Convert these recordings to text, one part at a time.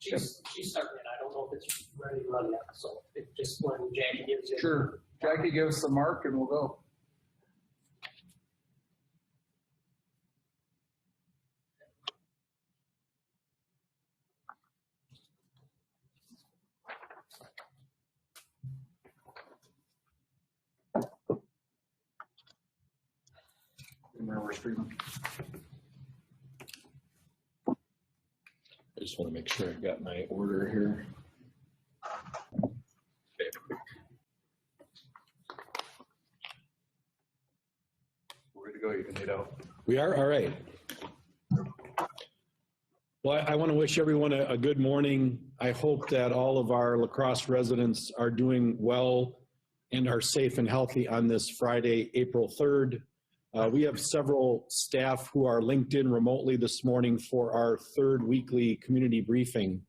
She's starting it. I don't know if it's ready to run yet, so it just when Jackie gives it. Sure. Jackie, give us the mark and we'll go. We're streaming. I just want to make sure I've got my order here. Okay. We're ready to go. You can lead out. We are? All right. Well, I want to wish everyone a good morning. I hope that all of our La Crosse residents are doing well and are safe and healthy on this Friday, April 3rd. We have several staff who are linked in remotely this morning for our third weekly community briefing.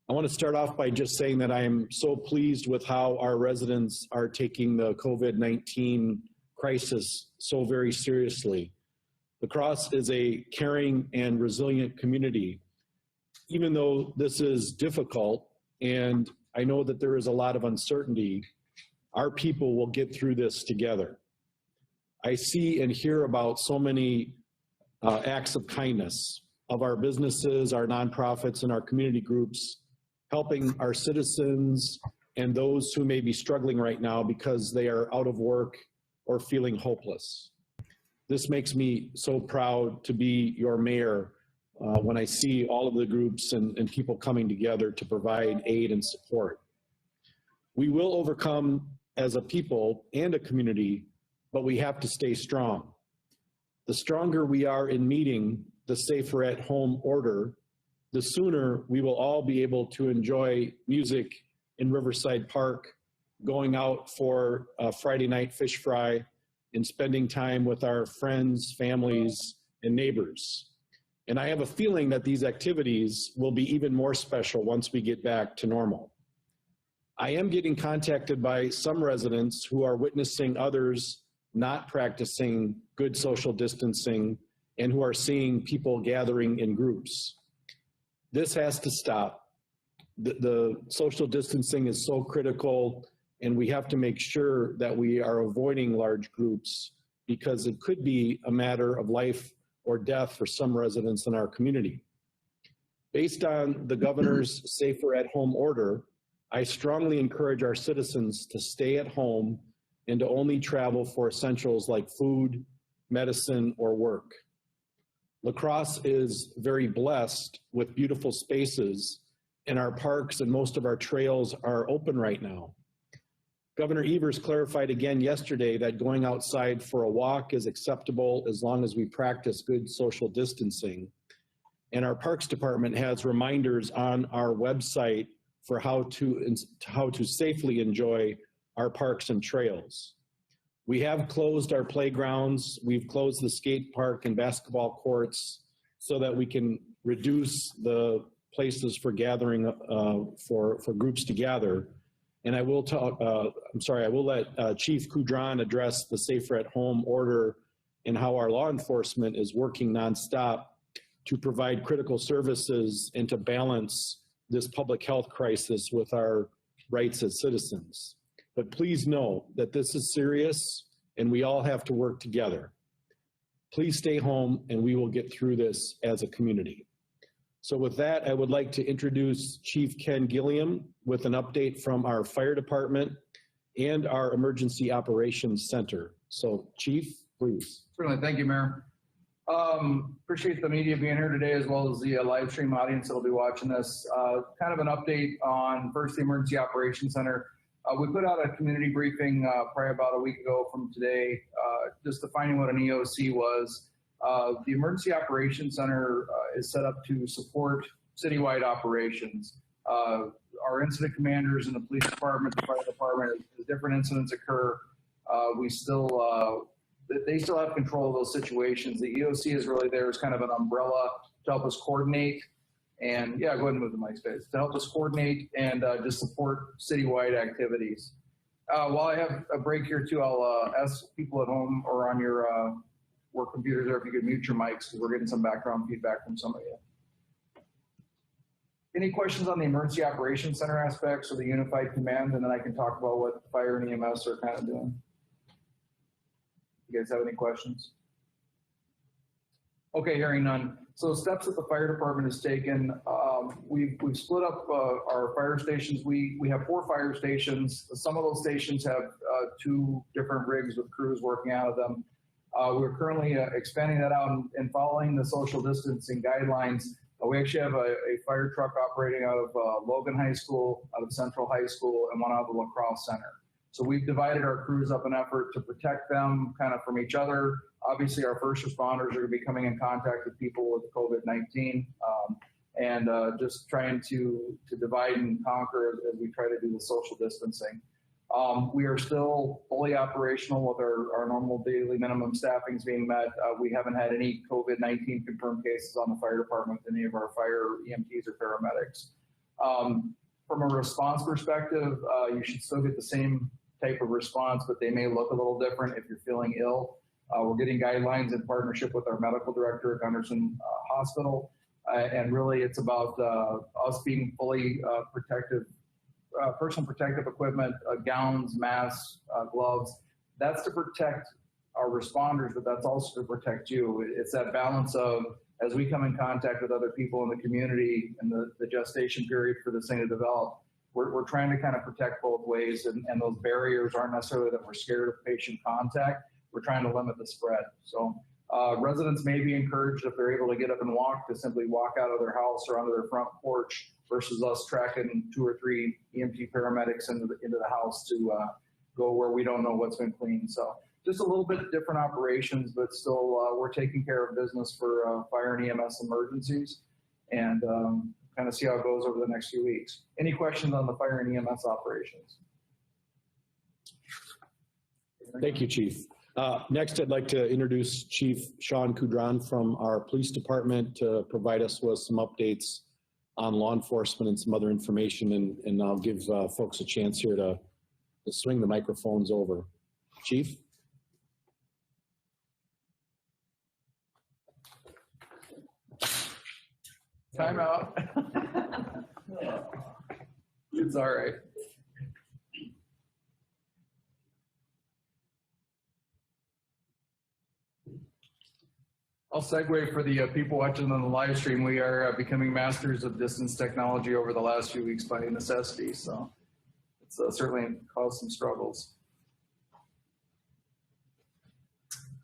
I want to start off by just saying that I am so pleased with how our residents are taking the COVID-19 crisis so very seriously. La Crosse is a caring and resilient community. Even though this is difficult, and I know that there is a lot of uncertainty, our people will get through this together. I see and hear about so many acts of kindness of our businesses, our nonprofits, and our community groups, helping our citizens and those who may be struggling right now because they are out of work or feeling hopeless. This makes me so proud to be your mayor when I see all of the groups and people coming together to provide aid and support. We will overcome as a people and a community, but we have to stay strong. The stronger we are in meeting the safer at home order, the sooner we will all be able to enjoy music in Riverside Park, going out for a Friday night fish fry, and spending time with our friends, families, and neighbors. And I have a feeling that these activities will be even more special once we get back to normal. I am getting contacted by some residents who are witnessing others not practicing good social distancing and who are seeing people gathering in groups. This has to stop. The social distancing is so critical, and we have to make sure that we are avoiding large groups because it could be a matter of life or death for some residents in our community. Based on the governor's safer at home order, I strongly encourage our citizens to stay at home and to only travel for essentials like food, medicine, or work. La Crosse is very blessed with beautiful spaces, and our parks and most of our trails are open right now. Governor Evers clarified again yesterday that going outside for a walk is acceptable as long as we practice good social distancing. And our Parks Department has reminders on our website for how to safely enjoy our parks and trails. We have closed our playgrounds. We've closed the skate park and basketball courts so that we can reduce the places for gathering for groups to gather. And I will talk, I will let Chief Coudron address the safer at home order and how our law enforcement is working nonstop to provide critical services and to balance this public health crisis with our rights as citizens. But please know that this is serious and we all have to work together. Please stay home and we will get through this as a community. So with that, I would like to introduce Chief Ken Gilliam with an update from our fire department and our emergency operations center. So Chief, please. Certainly, thank you, Mayor. Appreciate the media being here today as well as the live stream audience that will be watching this. Kind of an update on first the emergency operations center. We put out a community briefing probably about a week ago from today, just defining what an EOC was. The Emergency Operations Center is set up to support citywide operations. Our incident commanders in the police department, the fire department, as different incidents occur, they still have control of those situations. The EOC is really there as kind of an umbrella to help us coordinate. And yeah, go ahead and move the mic space to help us coordinate and just support citywide activities. While I have a break here too, I'll ask people at home or on your work computers there if you could mute your mics because we're getting some background feedback from some of you. Any questions on the emergency operations center aspects or the unified command, and then I can talk about what fire and EMS are kind of doing. You guys have any questions? Okay, hearing none. So steps that the fire department has taken, we've split up our fire stations. We have 4 fire stations. Some of those stations have 2 different rigs with crews working out of them. We're currently expanding that out and following the social distancing guidelines. We actually have a fire truck operating out of Logan High School, out of Central High School, and one out of the La Crosse Center. So we've divided our crews up in an effort to protect them kind of from each other. Obviously, our first responders are going to be coming in contact with people with COVID-19, and just trying to divide and conquer as we try to do the social distancing. We are still fully operational with our normal daily minimum staffings being met. We haven't had any COVID-19 confirmed cases on the fire department with any of our fire EMTs or paramedics. From a response perspective, you should still get the same type of response, but they may look a little different if you're feeling ill. We're getting guidelines in partnership with our medical director at Gunderson Hospital. And really it's about us being fully protective, personal protective equipment, gowns, masks, gloves. That's to protect our responders, but that's also to protect you. It's that balance of, as we come in contact with other people in the community and the gestation period for this thing to develop, we're trying to kind of protect both ways, and those barriers aren't necessarily that we're scared of patient contact. We're trying to limit the spread. So residents may be encouraged, if they're able to get up and walk, to simply walk out of their house or onto their front porch versus us tracking 2 or 3 EMT paramedics into the house to go where we don't know what's been cleaned. So just a little bit different operations, but still we're taking care of business for fire and EMS emergencies, and kind of see how it goes over the next few weeks. Any questions on the fire and EMS operations? Thank you, Chief. Next, I'd like to introduce Chief Sean Coudron from our police department to provide us with some updates on law enforcement and some other information, and I'll give folks a chance here to swing the microphones over. Chief? Time out. It's all right. I'll segue for the people watching on the live stream. We are becoming masters of distance technology over the last few weeks by necessity, so it's certainly caused some struggles.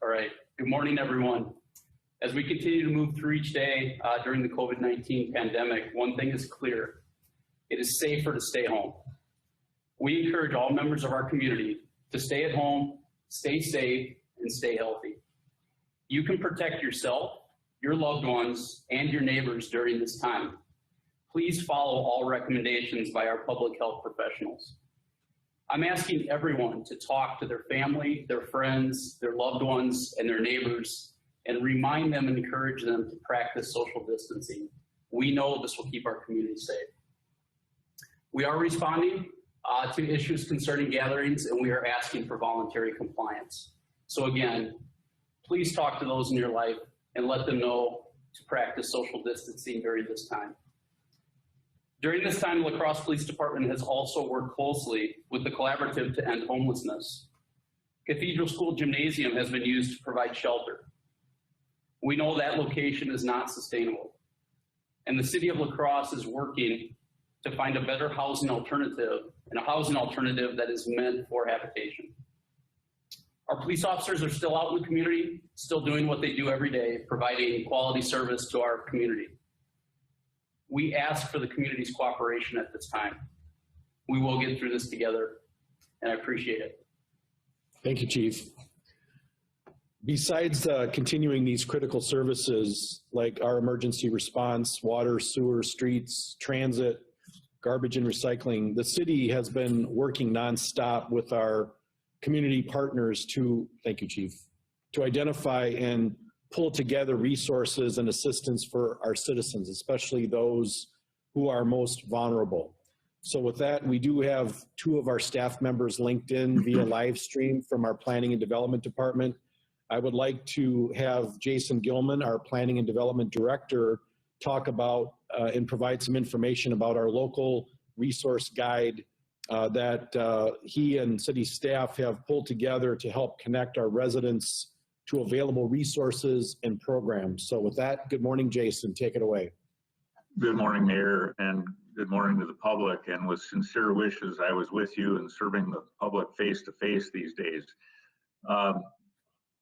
All right, good morning, everyone. As we continue to move through each day during the COVID-19 pandemic, one thing is clear: it is safer to stay home. We encourage all members of our community to stay at home, stay safe, and stay healthy. You can protect yourself, your loved ones, and your neighbors during this time. Please follow all recommendations by our public health professionals. I'm asking everyone to talk to their family, their friends, their loved ones, and their neighbors, and remind them and encourage them to practice social distancing. We know this will keep our community safe. We are responding to issues concerning gatherings, and we are asking for voluntary compliance. So again, please talk to those in your life and let them know to practice social distancing during this time. During this time, the La Crosse Police Department has also worked closely with the Collaborative to End Homelessness. Cathedral School Gymnasium has been used to provide shelter. We know that location is not sustainable, and the City of La Crosse is working to find a better housing alternative, and a housing alternative that is meant for habitation. Our police officers are still out in the community, still doing what they do every day, providing quality service to our community. We ask for the community's cooperation at this time. We will get through this together, and I appreciate it. Thank you, Chief. Besides continuing these critical services like our emergency response, water, sewer, streets, transit, garbage and recycling, the city has been working nonstop with our community partners to, thank you, Chief, to identify and pull together resources and assistance for our citizens, especially those who are most vulnerable. So with that, we do have 2 of our staff members linked in via live stream from our Planning and Development Department. I would like to have Jason Gilman, our Planning and Development Director, talk about and provide some information about our local resource guide that he and city staff have pulled together to help connect our residents to available resources and programs. So with that, good morning, Jason. Take it away. Good morning, Mayor, and good morning to the public. And with sincere wishes, I was with you in serving the public face-to-face these days.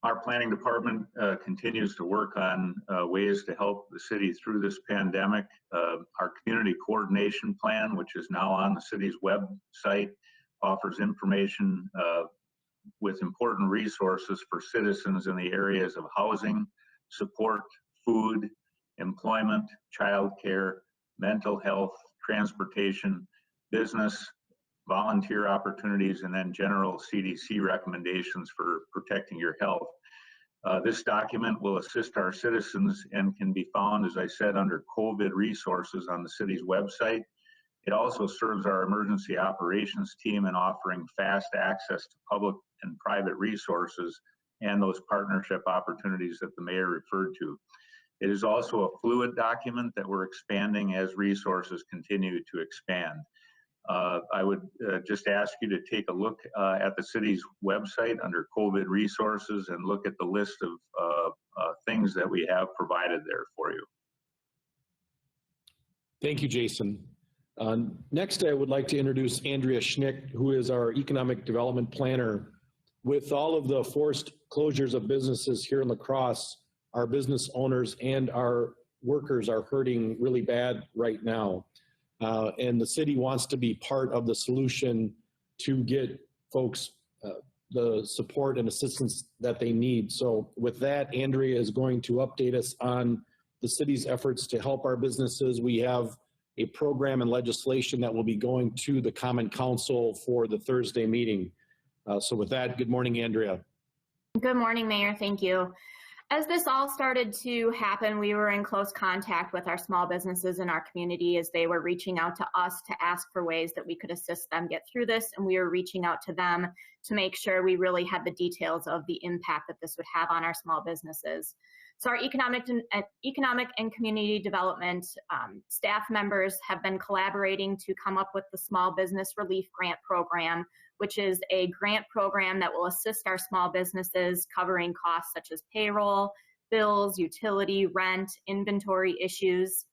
Our planning department continues to work on ways to help the city through this pandemic. Our community coordination plan, which is now on the city's website, offers information with important resources for citizens in the areas of housing, support, food, employment, childcare, mental health, transportation, business, volunteer opportunities, and then general CDC recommendations for protecting your health. This document will assist our citizens and can be found, as I said, under COVID resources on the city's website. It also serves our emergency operations team in offering fast access to public and private resources and those partnership opportunities that the mayor referred to. It is also a fluid document that we're expanding as resources continue to expand. I would just ask you to take a look at the city's website under COVID resources and look at the list of things that we have provided there for you. Thank you, Jason. Next, I would like to introduce Andrea Schnick, who is our economic development planner. With all of the forced closures of businesses here in La Crosse, our business owners and our workers are hurting really bad right now. And the city wants to be part of the solution to get folks the support and assistance that they need. So with that, Andrea is going to update us on the city's efforts to help our businesses. We have a program and legislation that will be going to the Common Council for the Thursday meeting. So with that, good morning, Andrea. Good morning, Mayor. Thank you. As this all started to happen, we were in close contact with our small businesses in our community as they were reaching out to us to ask for ways that we could assist them get through this, and we were reaching out to them to make sure we really had the details of the impact that this would have on our small businesses. So our economic and community development staff members have been collaborating to come up with the Small Business Relief Grant Program, which is a grant program that will assist our small businesses covering costs such as payroll, bills, utility, rent, inventory issues.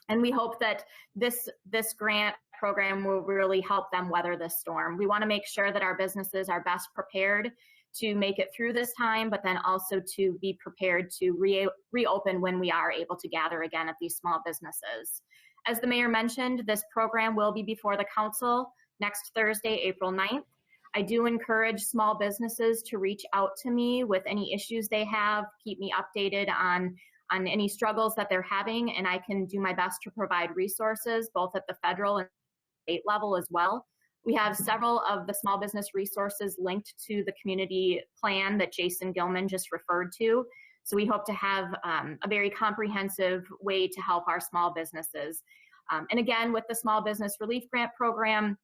And we hope that this grant program will really help them weather this storm. We want to make sure that our businesses are best prepared to make it through this time, but then also to be prepared to reopen when we are able to gather again at these small businesses. As the mayor mentioned, this program will be before the council next Thursday, April 9th. I do encourage small businesses to reach out to me with any issues they have, keep me updated on any struggles that they're having, and I can do my best to provide resources both at the federal and state level as well. We have several of the small business resources linked to the community plan that Jason Gilman just referred to. So we hope to have a very comprehensive way to help our small businesses. And again, with the Small Business Relief Grant Program,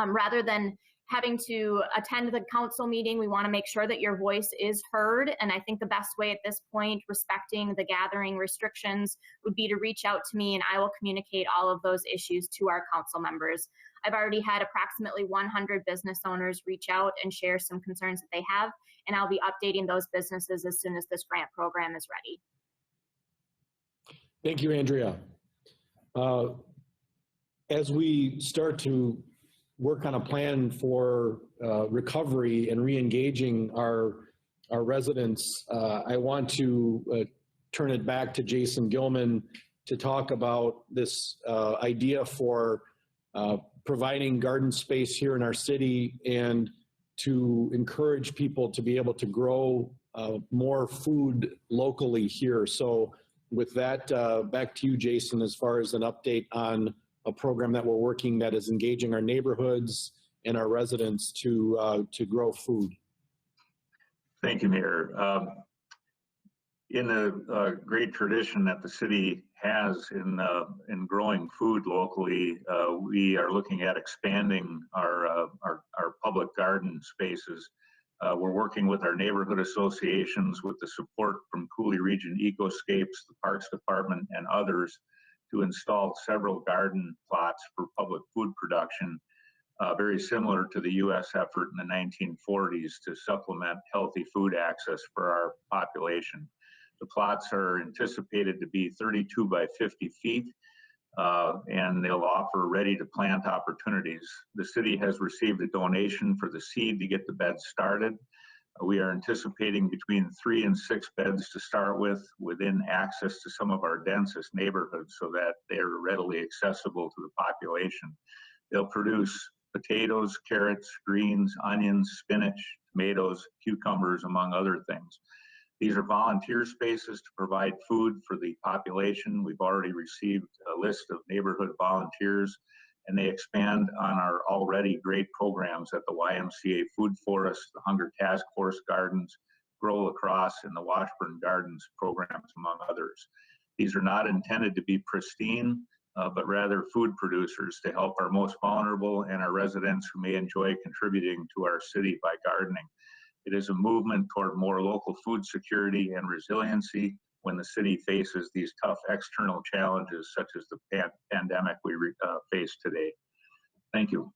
rather than having to attend the council meeting, we want to make sure that your voice is heard. And I think the best way at this point, respecting the gathering restrictions, would be to reach out to me and I will communicate all of those issues to our council members. I've already had approximately 100 business owners reach out and share some concerns that they have, and I'll be updating those businesses as soon as this grant program is ready. Thank you, Andrea. As we start to work on a plan for recovery and re-engaging our residents, I want to turn it back to Jason Gilman to talk about this idea for providing garden space here in our city and to encourage people to be able to grow more food locally here. So with that, back to you, Jason, as far as an update on a program that we're working that is engaging our neighborhoods and our residents to grow food. Thank you, Mayor. In the great tradition that the city has in growing food locally, we are looking at expanding our public garden spaces. We're working with our neighborhood associations with the support from Cooley Region Ecoscapes, the Parks Department, and others to install several garden plots for public food production, very similar to the U.S. effort in the 1940s to supplement healthy food access for our population. The plots are anticipated to be 32 by 50 feet, and they'll offer ready-to-plant opportunities. The city has received a donation for the seed to get the beds started. We are anticipating between 3 and 6 beds to start with within access to some of our densest neighborhoods so that they're readily accessible to the population. They'll produce potatoes, carrots, greens, onions, spinach, tomatoes, cucumbers, among other things. These are volunteer spaces to provide food for the population. We've already received a list of neighborhood volunteers, and they expand on our already great programs at the YMCA Food Forest, the Hunger Task Force Gardens, Grow Lacrosse, and the Washburn Gardens programs, among others. These are not intended to be pristine, but rather food producers to help our most vulnerable and our residents who may enjoy contributing to our city by gardening. It is a movement toward more local food security and resiliency when the city faces these tough external challenges such as the pandemic we face today. Thank you.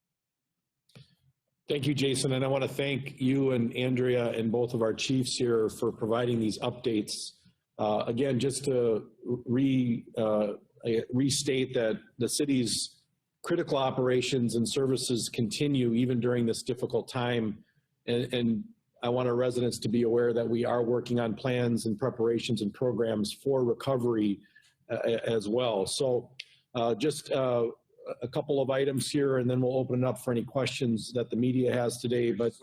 Thank you, Jason. And I want to thank you and Andrea and both of our chiefs here for providing these updates. Again, just to restate that the city's critical operations and services continue even during this difficult time. And I want our residents to be aware that we are working on plans and preparations and programs for recovery as well. So just a couple of items here, and then we'll open it up for any questions that the media has today. But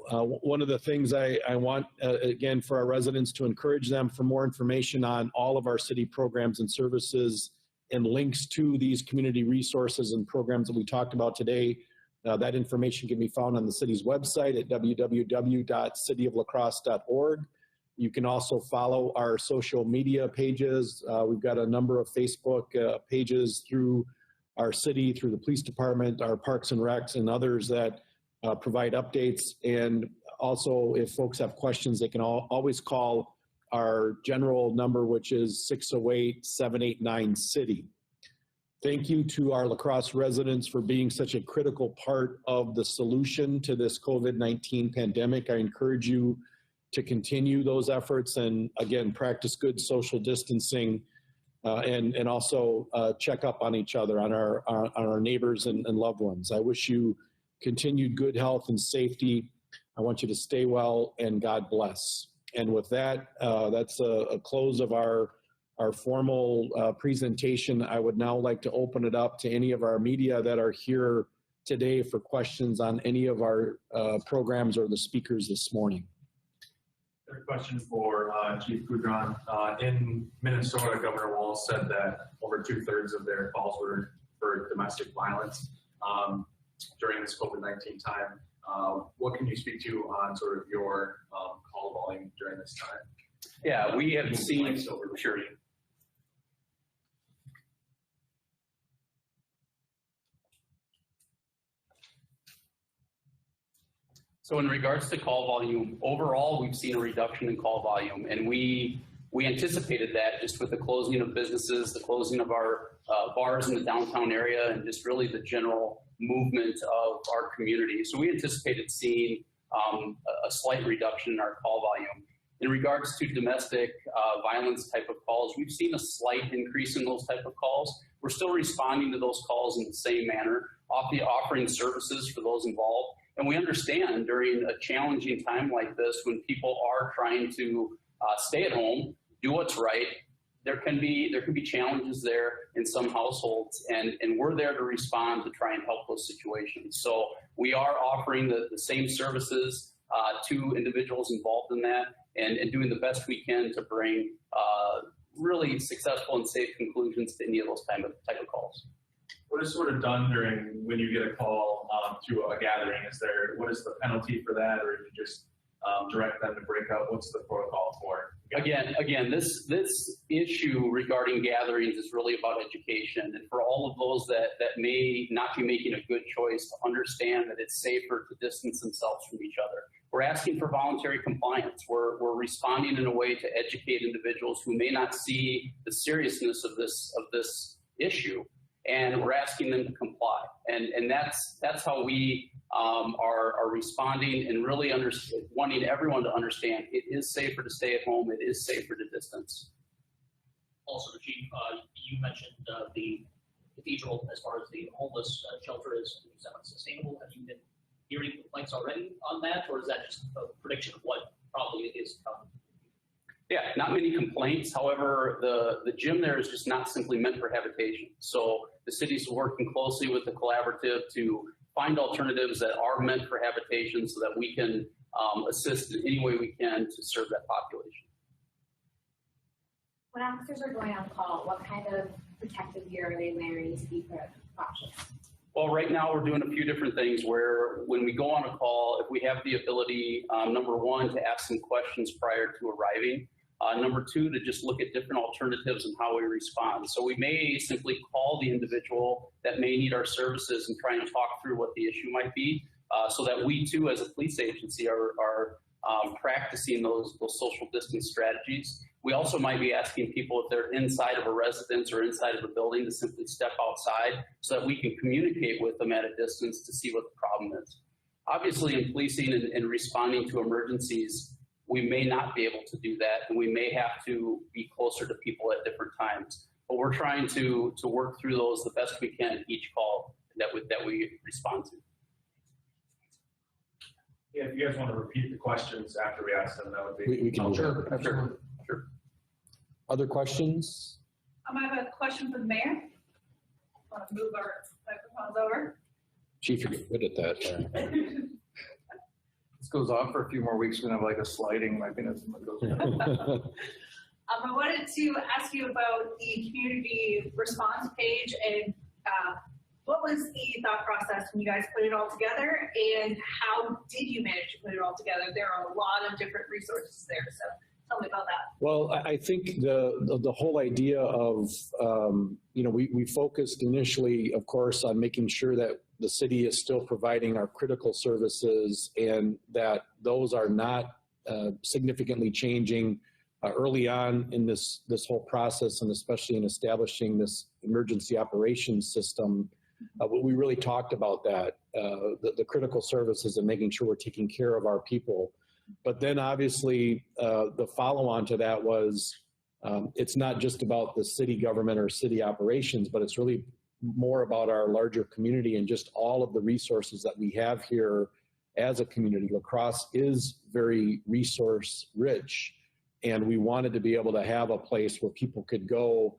one of the things I want, again, for our residents to encourage them for more information on all of our city programs and services and links to these community resources and programs that we talked about today. That information can be found on the city's website at www.cityoflacrosse.org. You can also follow our social media pages. We've got a number of Facebook pages through our city, through the police department, our parks and recs, and others that provide updates. And also, if folks have questions, they can always call our general number, which is 608-789-CITY. Thank you to our La Crosse residents for being such a critical part of the solution to this COVID-19 pandemic. I encourage you to continue those efforts and, again, practice good social distancing and also check up on each other, on our neighbors and loved ones. I wish you continued good health and safety. I want you to stay well, and God bless. And with that, that's a close of our formal presentation. I would now like to open it up to any of our media that are here today for questions on any of our programs or the speakers this morning. A question for Chief Goudron. In Minnesota, Governor Walz said that over 2/3 of their calls were for domestic violence during this COVID-19 time. What can you speak to on sort of your call volume during this time? Yeah, we have seen, sure. So in regards to call volume, overall, we've seen a reduction in call volume, and we anticipated that just with the closing of businesses, the closing of our bars in the downtown area, and just really the general movement of our community. So we anticipated seeing a slight reduction in our call volume. In regards to domestic violence type of calls, we've seen a slight increase in those type of calls. We're still responding to those calls in the same manner, offering services for those involved. And we understand during a challenging time like this, when people are trying to stay at home, do what's right, there can be challenges there in some households, and we're there to respond to try and help those situations. So we are offering the same services to individuals involved in that, and doing the best we can to bring really successful and safe conclusions to any of those type of calls. What is sort of done during when you get a call to a gathering? What is the penalty for that, or do you just direct them to break up? What's the protocol for? Again, this issue regarding gatherings is really about education, and for all of those that may not be making a good choice, to understand that it's safer to distance themselves from each other. We're asking for voluntary compliance. We're responding in a way to educate individuals who may not see the seriousness of this issue, and we're asking them to comply. And that's how we are responding and really wanting everyone to understand it is safer to stay at home. It is safer to distance. Also, Chief, you mentioned the cathedral as far as the homeless shelter is sustainable. Have you been hearing complaints already on that, or is that just a prediction of what probably is coming? Yeah, not many complaints. However, the gym there is just not simply meant for habitation. So the city's working closely with the collaborative to find alternatives that are meant for habitation so that we can assist in any way we can to serve that population. When officers are going on call, what kind of protective gear are they wearing to be cautious? Well, right now we're doing a few different things where when we go on a call, if we have the ability, number one, to ask some questions prior to arriving, number two, to just look at different alternatives and how we respond. So we may simply call the individual that may need our services and try and talk through what the issue might be, so that we too, as a police agency, are practicing those social distance strategies. We also might be asking people if they're inside of a residence or inside of a building to simply step outside so that we can communicate with them at a distance to see what the problem is. Obviously, in policing and responding to emergencies, we may not be able to do that, and we may have to be closer to people at different times. But we're trying to work through those the best we can each call that we respond to. Yeah, if you guys want to repeat the questions after we ask them, that would be. We can do Sure, that. absolutely. Sure. Other questions? I have a question for the mayor. Want to move our microphones over? Chief, you're good at that. This goes on for a few more weeks. We're gonna have like a sliding mechanism that goes. I wanted to ask you about the community response page and what was the thought process when you guys put it all together, and how did you manage to put it all together? There are a lot of different resources there, so tell me about that. Well, I think the whole idea of, we focused initially, of course, on making sure that the city is still providing our critical services and that those are not significantly changing early on in this whole process, and especially in establishing this emergency operations system. We really talked about that, the critical services and making sure we're taking care of our people. But then obviously the follow-on to that was it's not just about the city government or city operations, but it's really more about our larger community and just all of the resources that we have here as a community. La Crosse is very resource rich, and we wanted to be able to have a place where people could go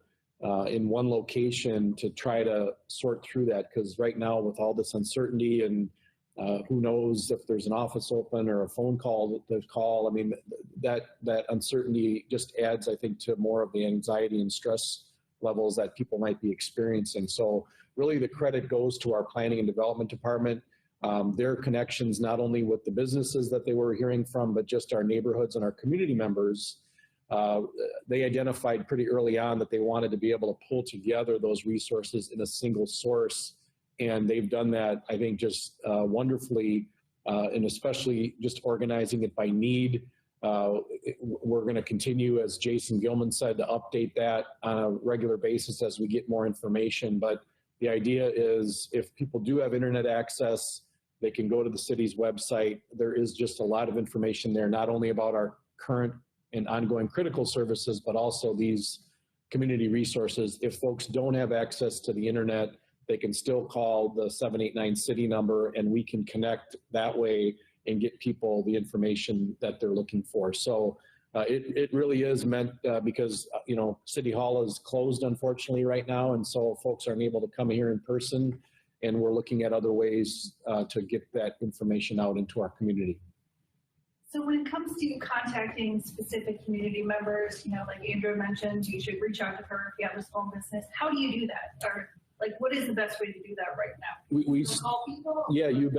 in one location to try to sort through that, because right now with all this uncertainty and who knows if there's an office open or a phone call to call, I mean, that uncertainty just adds, I think, to more of the anxiety and stress levels that people might be experiencing. So really the credit goes to our planning and development department. Their connections not only with the businesses that they were hearing from, but just our neighborhoods and our community members. They identified pretty early on that they wanted to be able to pull together those resources in a single source. And they've done that, I think, just wonderfully, and especially just organizing it by need. We're going to continue, as Jason Gilman said, to update that on a regular basis as we get more information. But the idea is if people do have internet access, they can go to the city's website. There is just a lot of information there, not only about our current and ongoing critical services, but also these community resources. If folks don't have access to the internet, they can still call the 789 city number, and we can connect that way and get people the information that they're looking for. So it really is meant because, City Hall is closed, unfortunately, right now. And so folks aren't able to come here in person, and we're looking at other ways to get that information out into our community. So when it comes to contacting specific community members, like Andrew mentioned, you should reach out to her if you have a small business. How do you do that? Or what is the best way to do that right now? We call people? Yeah, you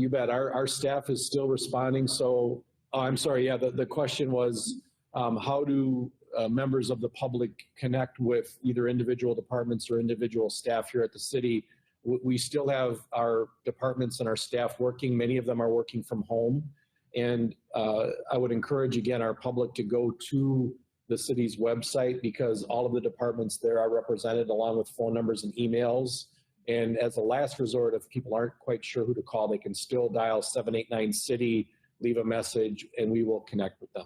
bet. Our staff is still responding. So, I'm sorry. Yeah, the question was, how do members of the public connect with either individual departments or individual staff here at the city? We still have our departments and our staff working. Many of them are working from home. And I would encourage, again, our public to go to the city's website because all of the departments there are represented along with phone numbers and emails. And as a last resort, if people aren't quite sure who to call, they can still dial 789-CITY, leave a message, and we will connect with them.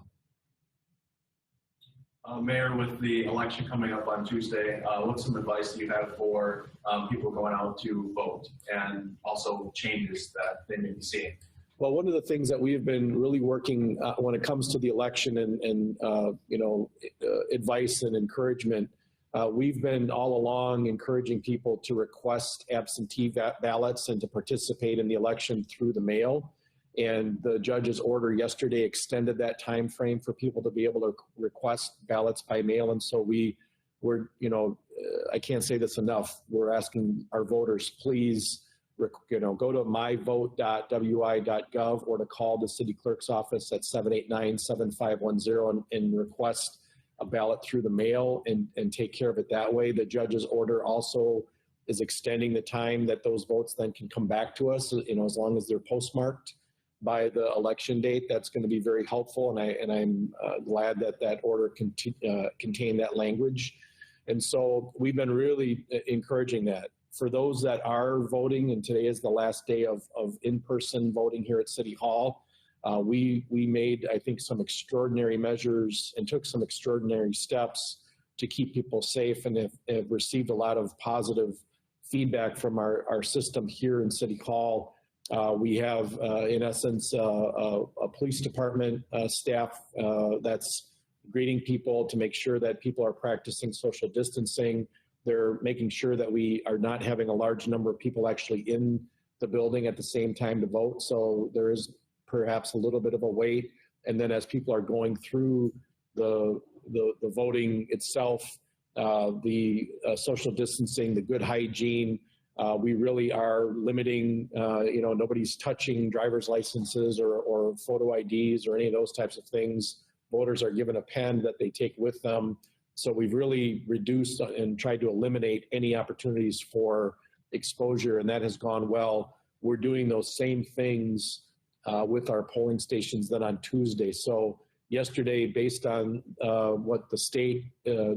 Mayor, with the election coming up on Tuesday, what's some advice you have for people going out to vote and also changes that they may be seeing? Well, one of the things that we've been really working when it comes to the election and advice and encouragement, we've been all along encouraging people to request absentee ballots and to participate in the election through the mail. And the judge's order yesterday extended that time frame for people to be able to request ballots by mail. And so we're, I can't say this enough. We're asking our voters, please, go to myvote.wi.gov or to call the city clerk's office at 789-7510 and request a ballot through the mail and take care of it that way. The judge's order also is extending the time that those votes then can come back to us, as long as they're postmarked by the election date. That's going to be very helpful, and I'm glad that order contained that language. And so we've been really encouraging that. For those that are voting, and today is the last day of in-person voting here at City Hall, we made, I think, some extraordinary measures and took some extraordinary steps to keep people safe, and have received a lot of positive feedback from our system here in City Hall. We have, in essence, a police department staff that's greeting people to make sure that people are practicing social distancing. They're making sure that we are not having a large number of people actually in the building at the same time to vote. So there is perhaps a little bit of a wait. And then as people are going through the voting itself, the social distancing, the good hygiene, we really are limiting, nobody's touching driver's licenses or photo IDs or any of those types of things. Voters are given a pen that they take with them. So we've really reduced and tried to eliminate any opportunities for exposure, and that has gone well. We're doing those same things with our polling stations then on Tuesday. So yesterday, based on what the state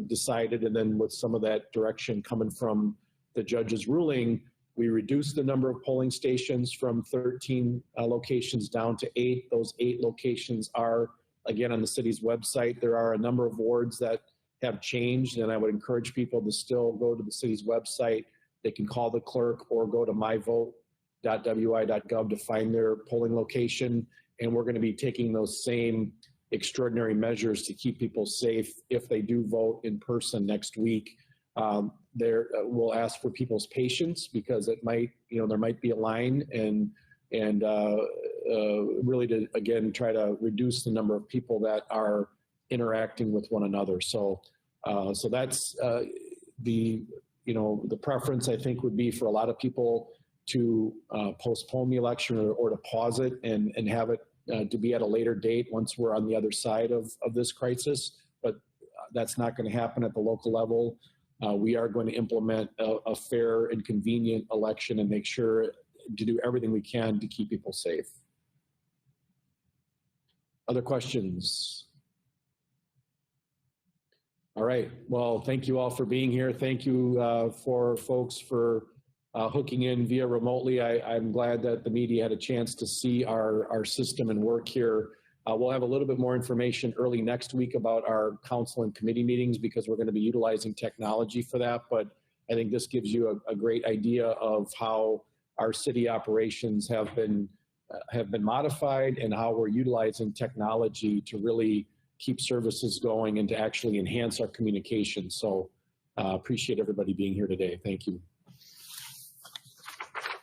decided, and then with some of that direction coming from the judge's ruling, we reduced the number of polling stations from 13 locations down to 8. Those 8 locations are, again, on the city's website. There are a number of wards that have changed, and I would encourage people to still go to the city's website. They can call the clerk or go to myvote.wi.gov to find their polling location. And we're going to be taking those same extraordinary measures to keep people safe if they do vote in person next week. We'll ask for people's patience because it might, there might be a line, and really to, again, try to reduce the number of people that are interacting with one another. So that's the preference, I think, would be for a lot of people to postpone the election or to pause it and have it to be at a later date once we're on the other side of this crisis. But that's not going to happen at the local level. We are going to implement a fair and convenient election and make sure to do everything we can to keep people safe. Other questions? All right. Well, thank you all for being here. Thank you for folks for hooking in via remotely. I'm glad that the media had a chance to see our system and work here. We'll have a little bit more information early next week about our council and committee meetings because we're going to be utilizing technology for that. But I think this gives you a great idea of how our city operations have been modified and how we're utilizing technology to really keep services going and to actually enhance our communication. So appreciate everybody being here today. Thank you.